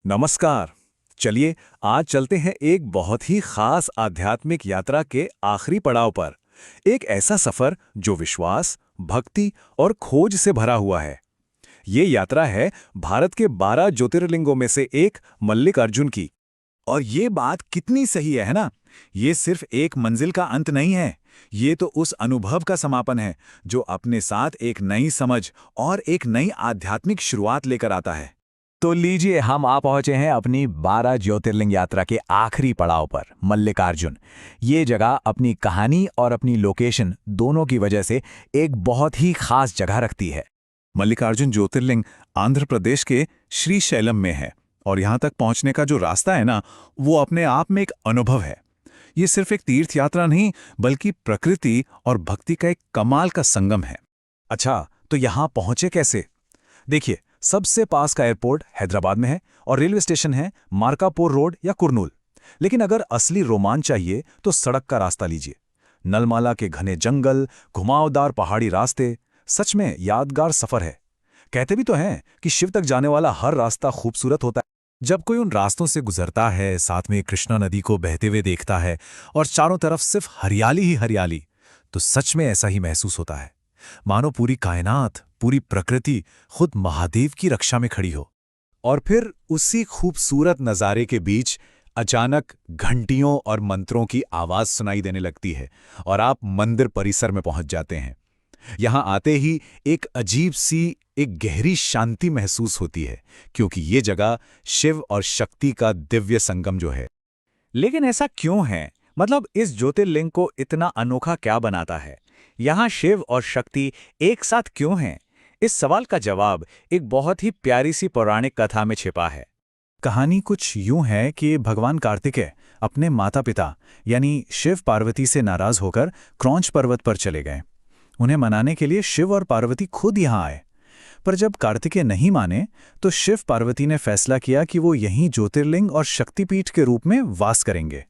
नमस्कार। चलिए आज चलते हैं एक बहुत ही खास आध्यात्मिक यात्रा के आखिरी पड़ाव पर। एक ऐसा सफर जो विश्वास, भक्ति और खोज से भरा हुआ है। ये यात्रा है भारत के 12 ज्योतिर्लिंगों में से एक मल्लिकार्जुन की। और ये बात कितनी सही है ना? ये सिर्फ एक मंजिल का अंत नहीं है। ये तो उस अनुभव का समापन है जो अपने साथ एक नई समझ और एक नई आध्यात्मिक शुरुआत लेकर आता है। तो लीजिए हम आ पहुंचे हैं अपनी 12 ज्योतिर्लिंग यात्रा के आखिरी पड़ाव पर, मल्लिकार्जुन। ये जगह अपनी कहानी और अपनी लोकेशन दोनों की वजह से एक बहुत ही खास जगह रखती है। मल्लिकार्जुन ज्योतिर्लिंग आंध्र प्रदेश के श्रीशैलम में है और यहाँ तक पहुँचने का जो रास्ता है ना, वो अपने आप में एक अनुभव है। ये सिर्फ एक तीर्थ यात्रा नहीं, बल्कि प्रकृति और भक्ति का एक कमाल का संगम है। अच्छा, तो यहाँ पहुँचे कैसे? देखिए, सबसे पास का एयरपोर्ट हैदराबाद में है और रेलवे स्टेशन है मार्कापुर रोड या कुरनूल। लेकिन अगर असली रोमांच चाहिए तो सड़क का रास्ता लीजिए। नलमाला के घने जंगल, घुमावदार पहाड़ी रास्ते, सच में यादगार सफर है। कहते भी तो हैं कि शिव तक जाने वाला हर रास्ता खूबसूरत होता है। जब कोई उन रास्तों से गुजरता है, साथ में कृष्णा नदी को बहते हुए देखता है और चारों तरफ सिर्फ हरियाली ही हरियाली, तो सच में ऐसा ही महसूस होता है मानो पूरी कायनात, पूरी प्रकृति खुद महादेव की रक्षा में खड़ी हो। और फिर उसी खूबसूरत नज़ारे के बीच अचानक घंटियों और मंत्रों की आवाज़ सुनाई देने लगती है और आप मंदिर परिसर में पहुंच जाते हैं। यहाँ आते ही एक अजीब सी, एक गहरी शांति महसूस होती है, क्योंकि ये जगह शिव और शक्ति का दिव्य संगम जो है। लेकिन ऐसा क्यों है? मतलब इस ज्योतिर्लिंग को इतना अनोखा क्या बनाता है? यहाँ शिव और शक्ति एक साथ क्यों हैं? इस सवाल का जवाब एक बहुत ही प्यारी सी पौराणिक कथा में छिपा है। कहानी कुछ यूं है कि भगवान कार्तिकेय अपने माता पिता यानी शिव पार्वती से नाराज होकर क्रौंच पर्वत पर चले गए। उन्हें मनाने के लिए शिव और पार्वती खुद यहाँ आए। पर जब कार्तिकेय नहीं माने तो शिव पार्वती ने फैसला किया कि वो यहीं ज्योतिर्लिंग और शक्तिपीठ के रूप में वास करेंगे।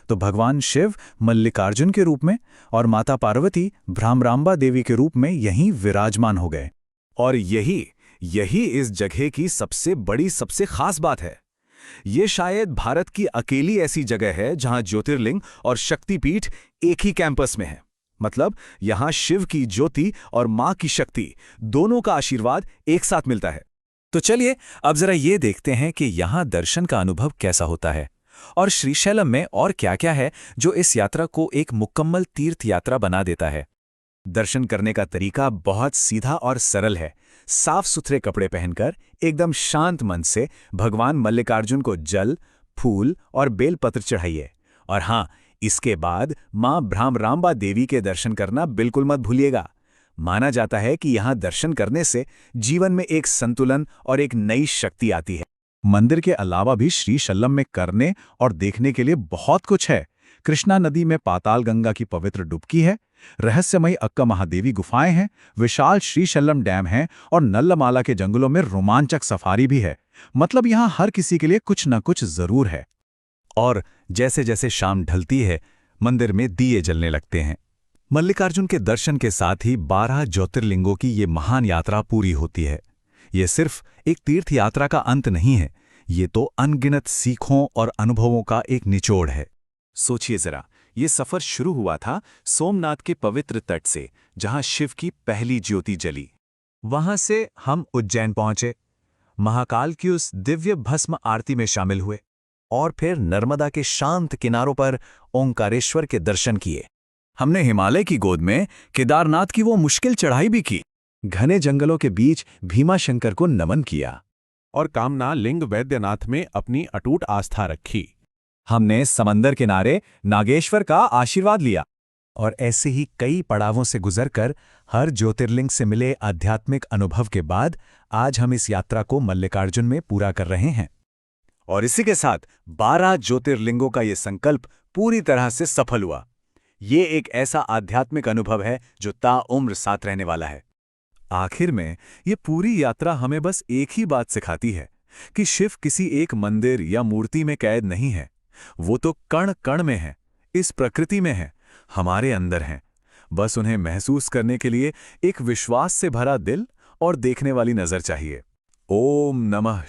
तो भगवान शिव मल्लिकार्जुन के रूप में और माता पार्वती भ्रामरांबा देवी के रूप में यहीं विराजमान हो गए। और यही इस जगह की सबसे बड़ी, सबसे खास बात है। ये शायद भारत की अकेली ऐसी जगह है जहां ज्योतिर्लिंग और शक्तिपीठ एक ही कैंपस में है। मतलब यहां शिव की ज्योति और मां की शक्ति दोनों का आशीर्वाद एक साथ मिलता है। तो चलिए अब जरा ये देखते हैं कि यहाँ दर्शन का अनुभव कैसा होता है और श्रीशैलम में और क्या-क्या है जो इस यात्रा को एक मुकम्मल तीर्थ यात्रा बना देता है। दर्शन करने का तरीका बहुत सीधा और सरल है। साफ सुथरे कपड़े पहनकर एकदम शांत मन से भगवान मल्लिकार्जुन को जल, फूल और बेलपत्र चढ़ाइए। और हाँ, इसके बाद मां भ्रामरांबा देवी के दर्शन करना बिल्कुल मत भूलिएगा। माना जाता है कि यहाँ दर्शन करने से जीवन में एक संतुलन और एक नई शक्ति आती है। मंदिर के अलावा भी श्रीशैलम में करने और देखने के लिए बहुत कुछ है। कृष्णा नदी में पाताल गंगा की पवित्र डुबकी है, रहस्यमयी अक्का महादेवी गुफाएं हैं, विशाल श्रीशैलम डैम है और नल्लमाला के जंगलों में रोमांचक सफारी भी है। मतलब यहाँ हर किसी के लिए कुछ न कुछ जरूर है। और जैसे जैसे शाम ढलती है, मंदिर में दिए जलने लगते हैं। मल्लिकार्जुन के दर्शन के साथ ही 12 ज्योतिर्लिंगों की ये महान यात्रा पूरी होती है। ये सिर्फ एक तीर्थ यात्रा का अंत नहीं है, ये तो अनगिनत सीखों और अनुभवों का एक निचोड़ है। सोचिए जरा, ये सफर शुरू हुआ था सोमनाथ के पवित्र तट से, जहां शिव की पहली ज्योति जली। वहां से हम उज्जैन पहुंचे, महाकाल की उस दिव्य भस्म आरती में शामिल हुए और फिर नर्मदा के शांत किनारों पर ओंकारेश्वर के दर्शन किए। हमने हिमालय की गोद में केदारनाथ की वो मुश्किल चढ़ाई भी की, घने जंगलों के बीच भीमाशंकर को नमन किया और कामना लिंग वैद्यनाथ में अपनी अटूट आस्था रखी। हमने समंदर किनारे नागेश्वर का आशीर्वाद लिया और ऐसे ही कई पड़ावों से गुजरकर हर ज्योतिर्लिंग से मिले आध्यात्मिक अनुभव के बाद आज हम इस यात्रा को मल्लिकार्जुन में पूरा कर रहे हैं। और इसी के साथ 12 ज्योतिर्लिंगों का ये संकल्प पूरी तरह से सफल हुआ। ये एक ऐसा आध्यात्मिक अनुभव है जो ताउम्र साथ रहने वाला है। आखिर में ये पूरी यात्रा हमें बस एक ही बात सिखाती है कि शिव किसी एक मंदिर या मूर्ति में कैद नहीं है। वो तो कण कण में है, इस प्रकृति में है, हमारे अंदर हैं। बस उन्हें महसूस करने के लिए एक विश्वास से भरा दिल और देखने वाली नजर चाहिए। ओम नमः शिवाय।